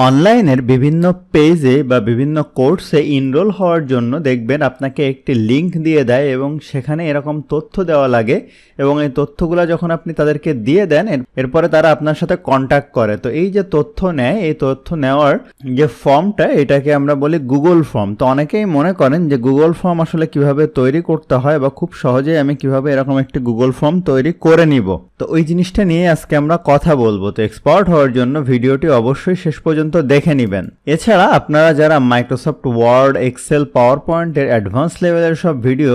অনলাইনের বিভিন্ন পেজে বা বিভিন্ন কোর্সে এনরোল হওয়ার জন্য দেখবেন আপনাকে একটি লিংক দিয়ে দেয় এবং সেখানে এরকম তথ্য দেওয়া লাগে এবং এই তথ্যগুলো যখন আপনি তাদেরকে দিয়ে দেন এরপরে তারা আপনার সাথে কন্ট্যাক্ট করে। তো এই যে তথ্য নেয়, এই তথ্য নেওয়ার যে ফর্মটা, এটাকে আমরা বলি গুগল ফর্ম। তো অনেকেই মনে করেন যে গুগল ফর্ম আসলে কিভাবে তৈরি করতে হয় বা খুব সহজেই আমি কিভাবে এরকম একটি গুগল ফর্ম তৈরি করে নিব। তো ওই জিনিসটা নিয়ে আজকে আমরা কথা বলবো। তো এক্সপার্ট হওয়ার জন্য ভিডিওটি অবশ্যই শেষ পর্যন্ত দেখে নেবেন। এছাড়া আপনারা যারা মাইক্রোসফট ওয়ার্ড, এক্সেল, পাওয়ার পয়েন্টের অ্যাডভান্স লেভেলের সব ভিডিও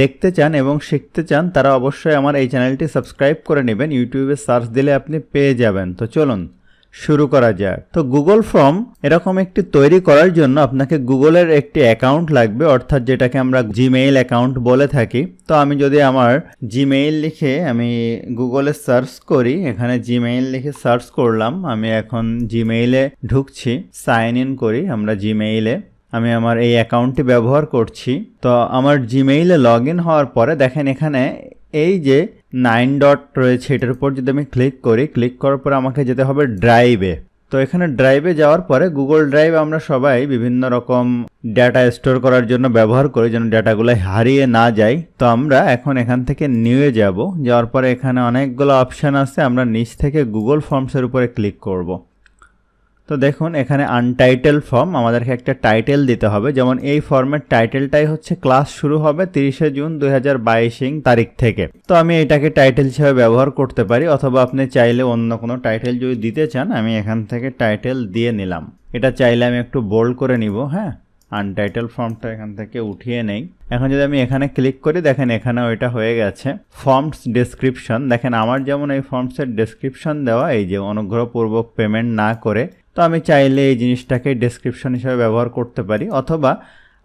দেখতে চান এবং শিখতে চান, তারা অবশ্যই আমার এই চ্যানেলটি সাবস্ক্রাইব করে নেবেন। ইউটিউবে সার্চ দিলে আপনি পেয়ে যাবেন। তো চলুন শুরু করা যাক। তো গুগল ফর্ম এরকম একটি তৈরি করার জন্য আপনাকে গুগলের একটি অ্যাকাউন্ট লাগবে, অর্থাৎ যেটাকে আমরা জিমেইল অ্যাকাউন্ট বলে থাকি। তো আমি যদি আমার জিমেইল লিখে আমি গুগলে সার্চ করি, এখানে জিমেইল লিখে সার্চ করলাম, আমি এখন জিমেইলে ঢুকছি, সাইন ইন করি আমরা জিমেইলে। আমি আমার এই অ্যাকাউন্টটি ব্যবহার করছি। তো আমার জিমেইলে লগ ইন হওয়ার পরে দেখেন এখানে এই যে 9 ডট রয়েছে, এটার উপর যদি আমি ক্লিক করি, ক্লিক করার পরে আমাকে যেতে হবে ড্রাইভে। তো এখানে ড্রাইভে যাওয়ার পরে গুগল ড্রাইভ আমরা সবাই বিভিন্ন রকম ডেটা স্টোর করার জন্য ব্যবহার করি, যেন ডেটাগুলো হারিয়ে না যায়। তো আমরা এখন এখান থেকে নিয়ে যাব। যাওয়ার পরে এখানে অনেকগুলো অপশান আছে, আমরা নিচ থেকে গুগল ফর্মসের উপরে ক্লিক করব। তো দেখুন এখানে আনটাইটেল ফর্ম, আমাদেরকে একটা টাইটেল দিতে হবে। যেমন এই ফর্মের টাইটেলটাই হচ্ছে ক্লাস শুরু হবে 30শে জুন 2022 তারিখ থেকে। তো আমি এটাকে টাইটেল হিসেবে ব্যবহার করতে পারি, অথবা আপনি চাইলে অন্য কোনো টাইটেল যদি দিতে চান, আমি এখান থেকে টাইটেল দিয়ে নিলাম। এটা চাইলে আমি একটু বোল্ড করে নিব। হ্যাঁ, আনটাইটেল ফর্মটা এখান থেকে উঠিয়ে নেই। এখন যদি আমি এখানে ক্লিক করি, দেখেন এখানেও এটা হয়ে গেছে। ফর্মস ডেসক্রিপশন, দেখেন আমার যেমন এই ফর্মসের ডেসক্রিপশন দেওয়া, এই যে অনুগ্রহপূর্বক পেমেন্ট না করে। তো আমি চাইলে এই জিনিসটাকে ডেসক্রিপশন হিসেবে ব্যবহার করতে পারি, অথবা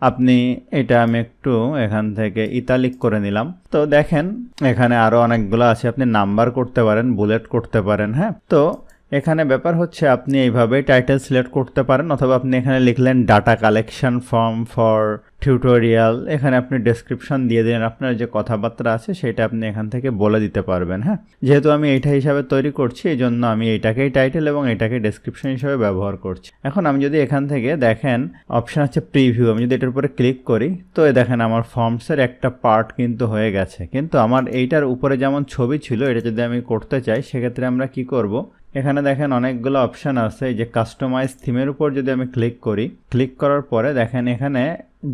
আপনি এটা আমি একটু এখান থেকে ইতালিক করে নিলাম। তো দেখেন এখানে আরো অনেকগুলো আছে, আপনি নাম্বার করতে পারেন, বুলেট করতে পারেন। হ্যাঁ, তো এখানে ব্যাপার হচ্ছে আপনি এইভাবে টাইটেল সিলেক্ট করতে পারেন, অথবা আপনি এখানে লিখলেন data collection form for tutorial, এখানে আপনি ডেসক্রিপশন দিয়ে দিলেন, আপনার যে কথাবার্তা আছে সেটা আপনি এখান থেকে বলে দিতে পারবেন। হ্যাঁ, যেহেতু আমি এইটা হিসাবে তৈরি করছি, এই জন্য আমি এইটাকেই টাইটেল এবং এটাকে ডেসক্রিপশন হিসাবে ব্যবহার করছি। এখন আমি যদি এখান থেকে দেখেন অপশন আছে প্রিভিউ, আমি যদি এটার উপরে ক্লিক করি, তো দেখেন আমার ফর্মসের একটা পার্ট কিন্তু হয়ে গেছে। কিন্তু আমার এইটার উপরে যেমন ছবি ছিল, এটা যদি আমি করতে চাই, সেক্ষেত্রে আমরা কি করব, এখানে দেখেন অনেকগুলো অপশান আছে। এই যে কাস্টমাইজ থিমের উপর যদি আমি ক্লিক করি, ক্লিক করার পরে দেখেন এখানে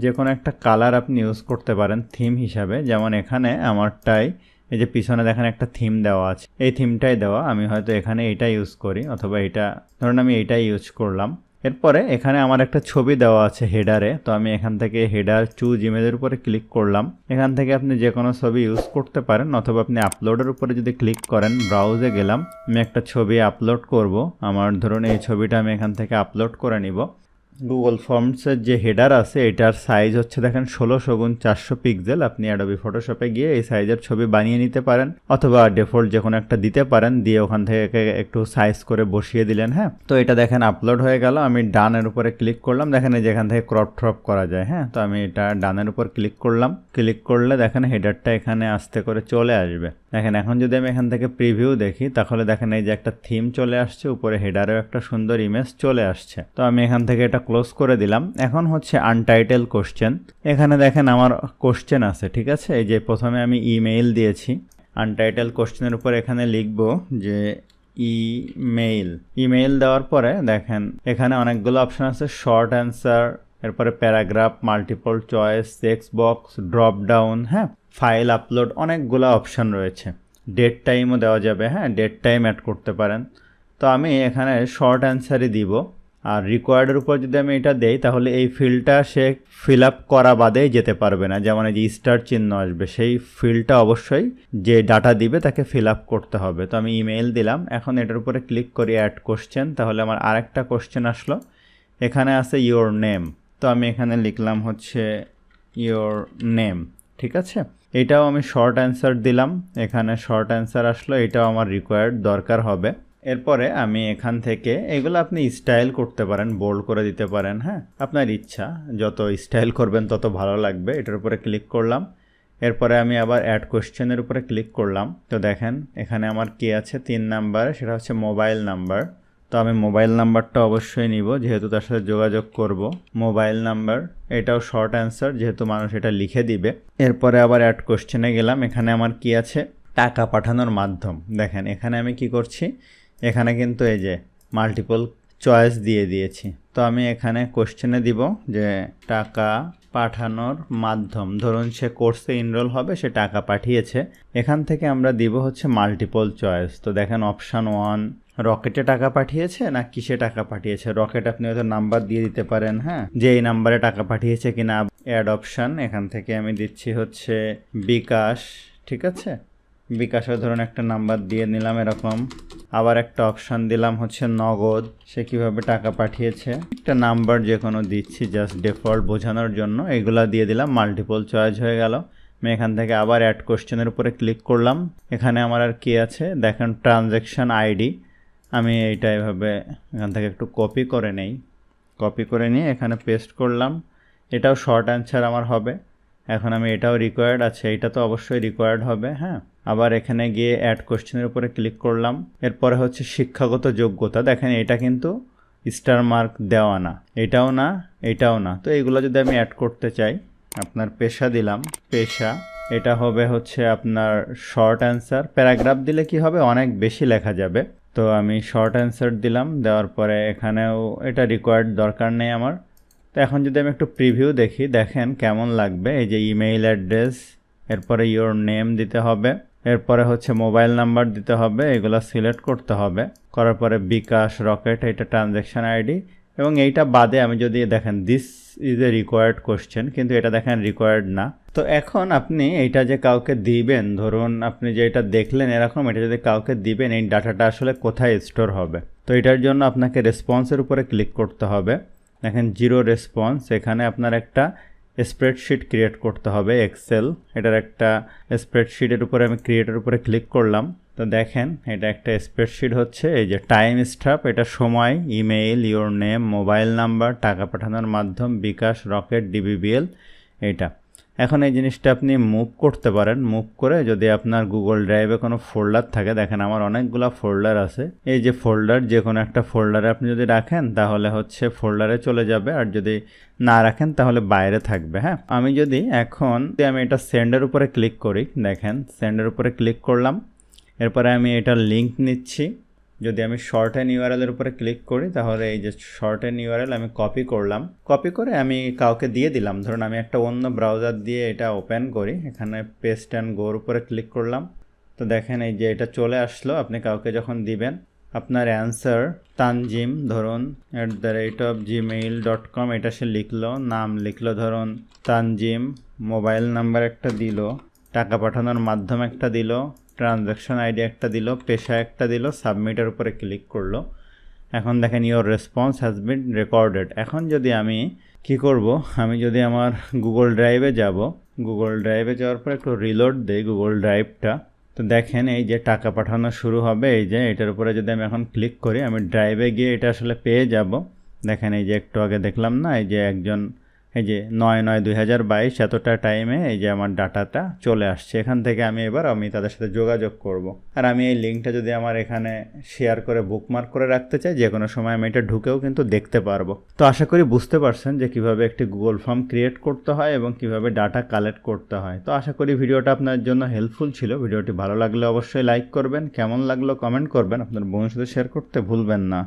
যে কোনো একটা কালার আপনি ইউজ করতে পারেন থিম হিসাবে। যেমন এখানে আমারটাই এই যে পিছনে দেখেন একটা থিম দেওয়া আছে, এই থিমটাই দেওয়া। আমি হয়তো এখানে এটা ইউজ করি, অথবা এটা ধরুন আমি এইটাই ইউজ করলাম। এরপরে এখানে আমার একটা ছবি দেওয়া আছে হেডারে, তো আমি এখান থেকে হেডার চুজ ইমেজের উপরে ক্লিক করলাম। এখান থেকে আপনি যে কোনো ছবি ইউজ করতে পারেন, অথবা আপনি আপলোডের উপরে যদি ক্লিক করেন, ব্রাউজে গেলাম, আমি একটা ছবি আপলোড করব। আমার ধরুন এই ছবিটা আমি এখান থেকে আপলোড করে নিব। গুগল ফর্মসের যে হেডার আছে, এটার সাইজ হচ্ছে দেখেন 16x400 পিক্সেল। আপনি অ্যাডোবি ফটোশপে গিয়ে এই সাইজের ছবি বানিয়ে নিতে পারেন, অথবা ডিফল্ট যে কোনো একটা দিতে পারেন, দিয়ে ওখান থেকে একটু সাইজ করে বসিয়ে দিলেন। হ্যাঁ, তো এটা দেখেন আপলোড হয়ে গেল। আমি ডানের উপরে ক্লিক করলাম, দেখেন এই যেখান থেকে ক্রপ ট্রপ করা যায়। হ্যাঁ, তো আমি এটা ডানের উপর ক্লিক করলাম। ক্লিক করলে দেখেন হেডারটা এখানে আস্তে করে চলে আসবে। দেখেন এখন যদি আমি এখান থেকে প্রিভিউ দেখি, তাহলে দেখেন এই যে একটা থিম চলে আসছে, উপরে হেডারেও একটা সুন্দর ইমেজ চলে আসছে। তো আমি এখান থেকে এটা ক্লোজ করে দিলাম। এখন হচ্ছে আনটাইটেল কোশ্চেন, এখানে দেখেন আমার কোশ্চেন আছে, ঠিক আছে। এই যে প্রথমে আমি ইমেইল দিয়েছি, আনটাইটেল কোশ্চেনের উপর এখানে লিখব যে ইমেইল দেওয়ার পরে দেখেন এখানে অনেকগুলো অপশন আছে, শর্ট অ্যান্সার, এরপরে paragraph, multiple choice, text box, drop down, হ্যাঁ, ফাইল আপলোড, অনেকগুলো অপশন রয়েছে। ডেট টাইমও দেওয়া যাবে, হ্যাঁ, ডেট টাইম অ্যাড করতে পারেন। তো আমি এখানে শর্ট অ্যান্সারই দিব। আর রিকোয়ার্ডের উপর যদি আমি এটা দেই, তাহলে এই ফিল্ডটা সে ফিল আপ করা বাদেই যেতে পারবে না। যেমন এই যে স্টার চিহ্ন আসবে, সেই ফিল্ডটা অবশ্যই যে ডাটা দিবে তাকে ফিল আপ করতে হবে। তো আমি ইমেইল দিলাম। এখন এটার উপরে ক্লিক করি অ্যাড কোশ্চেন, তাহলে আমার আরেকটা কোশ্চেন আসলো। এখানে আছে ইয়োর নেম, তো আমি এখানে লিখলাম হচ্ছে ইয়োর নেম, ঠিক আছে। এটাও আমি শর্ট অ্যান্সার দিলাম, এখানে শর্ট অ্যান্সার আসলো, এটাও আমার রিকোয়ার্ড দরকার হবে। এরপরে আমি এখান থেকে এগুলো আপনি স্টাইল করতে পারেন, বোল্ড করে দিতে পারেন। হ্যাঁ, আপনার ইচ্ছা, যত স্টাইল করবেন তত ভালো লাগবে। এটার উপরে ক্লিক করলাম। এরপরে আমি আবার অ্যাড কোশ্চেনের উপরে ক্লিক করলাম। তো দেখেন এখানে আমার কি আছে 3 নাম্বার, সেটা হচ্ছে মোবাইল নাম্বার। তো তো আমি মোবাইল নাম্বারটা অবশ্যই নিব, যেহেতু তার সাথে যোগাযোগ করব। মোবাইল নাম্বার, এটাও শর্ট অ্যান্সার, যেহেতু মানুষ এটা লিখে দিবে। এরপরে আবার অ্যাড কোশ্চেনে গেলাম। এখানে আমার কি আছে, টাকা পাঠানোর মাধ্যম। দেখেন এখানে আমি কি করছি, এখানে কিন্তু এই যে মাল্টিপল চয়েস দিয়ে দিয়েছি। তো আমি এখানে কোশ্চেনে দিব যে টাকা পাঠানোর মাধ্যম। ধরুন সে কোর্সে এনরোল হবে, সে টাকা পাঠিয়েছে। এখান থেকে আমরা দিব হচ্ছে মাল্টিপল চয়েস। তো দেখেন অপশান 1 রকেটে টাকা পাঠিয়েছে না কিসে টাকা পাঠিয়েছে। রকেট আপনি হয়তো নাম্বার দিয়ে দিতে পারেন, হ্যাঁ, যে এই নাম্বারে টাকা পাঠিয়েছে কিনা। অ্যাড অপশান, এখান থেকে আমি দিচ্ছি হচ্ছে বিকাশ, ঠিক আছে। বিকাশের ধরুন একটা নাম্বার দিয়ে নিলাম এরকম। আবার একটা অপশান দিলাম হচ্ছে নগদ, সে কিভাবে টাকা পাঠিয়েছে। একটা নাম্বার যে কোনো দিচ্ছি জাস্ট ডিফল্ট বোঝানোর জন্য। এগুলা দিয়ে দিলাম, মাল্টিপল চয়েস হয়ে গেল। আমি এখান থেকে আবার অ্যাড কোশ্চেনের উপরে ক্লিক করলাম। এখানে আমার আর কি আছে দেখেন, ট্রানজ্যাকশান আইডি। আমি এইটা এভাবে এখান থেকে একটু কপি করে নেই। কপি করে নিয়ে এখানে পেস্ট করলাম। এটাও শর্ট অ্যান্সার আমার হবে। এখন আমি এটাও রিকোয়ার্ড আছে, এটা তো অবশ্যই রিকোয়ার্ড হবে, হ্যাঁ। আবার এখানে গিয়ে অ্যাড কোশ্চেনের উপরে ক্লিক করলাম। এরপরে হচ্ছে শিক্ষাগত যোগ্যতা। দেখেন এটা কিন্তু স্টার মার্ক দেওয়া না, এটাও না, এটাও না। তো এইগুলো যদি আমি অ্যাড করতে চাই, আপনার পেশা দিলাম, পেশা। এটা হবে হচ্ছে আপনার শর্ট অ্যান্সার। প্যারাগ্রাফ দিলে কি হবে, অনেক বেশি লেখা যাবে। তো আমি শর্ট অ্যান্সার দিলাম, দেওয়ার পরে এখানেও এটা রিকোয়ার্ড দরকার নেই আমার। তো এখন যদি আমি একটু প্রিভিউ দেখি, দেখেন কেমন লাগবে। এই যে ইমেইল অ্যাড্রেস, এরপরে ইওর নেম দিতে হবে, এরপরে হচ্ছে মোবাইল নাম্বার দিতে হবে, এগুলো সিলেক্ট করতে হবে। করার পরে বিকাশ, রকেট, এটা ট্রানজ্যাকশান আইডি। এবং এইটা বাদে আমি যদি দেখেন this is a required question, কিন্তু এটা দেখেন রিকোয়ার্ড না। তো এখন আপনি এইটা যে কাউকে দিবেন, ধরুন আপনি যে এটা দেখলেন এরকম, এটা যদি কাউকে দিবেন, এই ডাটাটা আসলে কোথায় স্টোর হবে। তো এটার জন্য আপনাকে রেসপন্সের উপরে ক্লিক করতে হবে। দেখেন জিরো রেসপন্স। এখানে আপনার একটা স্প্রেডশিট ক্রিয়েট করতে হবে, এক্সেল। এটার একটা স্প্রেডশিটের উপরে আমি ক্রিয়েটের উপরে ক্লিক করলাম। তো দেখেন এটা একটা স্প্রেডশিট হচ্ছে। এই যে টাইম স্টাফ, এটা সময়, email, your name, mobile number, টাকা পাঠানোর মাধ্যম, বিকাশ, রকেট, ডিবিবিএল, এইটা। এখন এই জিনিসটা আপনি মুভ করতে পারেন। মুভ করে যদি আপনার গুগল ড্রাইভে কোনো ফোল্ডার থাকে, দেখেন আমার অনেকগুলো ফোল্ডার আছে। এই যে ফোল্ডার, যে কোনো একটা ফোল্ডারে আপনি যদি রাখেন তাহলে হচ্ছে ফোল্ডারে চলে যাবে, আর যদি না রাখেন তাহলে বাইরে থাকবে, হ্যাঁ। আমি যদি এখন আমি এটা সেন্ডের উপরে ক্লিক করি, দেখেন সেন্ডের উপরে ক্লিক করলাম। এরপরে আমি এটার লিঙ্ক নিচ্ছি। যদি আমি শর্ট অ্যান্ড ইউআরএলের উপরে ক্লিক করি, তাহলে এই যে শর্ট অ্যান্ড ইউআরএল আমি কপি করলাম। কপি করে আমি কাউকে দিয়ে দিলাম। ধরুন আমি একটা অন্য ব্রাউজার দিয়ে এটা ওপেন করি, এখানে পেস্ট অ্যান্ড গোর উপরে ক্লিক করলাম। তো দেখেন এই যে এটা চলে আসলো। আপনি কাউকে যখন দিবেন, আপনার অ্যান্সার তানজিম ধরুন @gmail.com, এটা সে লিখলো, নাম লিখলো ধরুন তানজিম, মোবাইল নাম্বার একটা দিল, টাকা পাঠানোর মাধ্যম একটা দিল, ট্রানজ্যাকশন আইডি একটা দিল, পেশা একটা দিল, সাবমিটের উপরে ক্লিক করলো। এখন দেখেন your response has been recorded. এখন যদি আমি কি করব, আমি যদি আমার গুগল ড্রাইভে যাব, গুগল ড্রাইভে যাওয়ার পর একটু রিলোড দেই গুগল ড্রাইভটা। তো দেখেন এই যে টাকা পাঠানো শুরু হবে, এই যে এটার উপরে যদি আমি এখন ক্লিক করি, আমি ড্রাইভে গিয়ে এটা আসলে পেয়ে যাব। দেখেন এই যে একটু আগে দেখলাম না, এই যে একজন, এই যে 9/9/2022 এতটা টাইমে এই যে আমার ডাটাটা চলে আসছে। এখান থেকে আমি তাদের সাথে যোগাযোগ করব। আর আমি এই লিঙ্কটা যদি আমার এখানে শেয়ার করে বুকমার্ক করে রাখতে চাই, যে কোনো সময় আমি এটা ঢুকেও কিন্তু দেখতে পারবো। তো আশা করি বুঝতে পারছেন যে কিভাবে একটি গুগল ফর্ম ক্রিয়েট করতে হয় এবং কিভাবে ডাটা কালেক্ট করতে হয়। তো আশা করি ভিডিওটা আপনার জন্য হেল্পফুল ছিল। ভিডিওটি ভালো লাগলে অবশ্যই লাইক করবেন, কেমন লাগলো কমেন্ট করবেন, আপনার বন্ধুর সাথে শেয়ার করতে ভুলবেন না।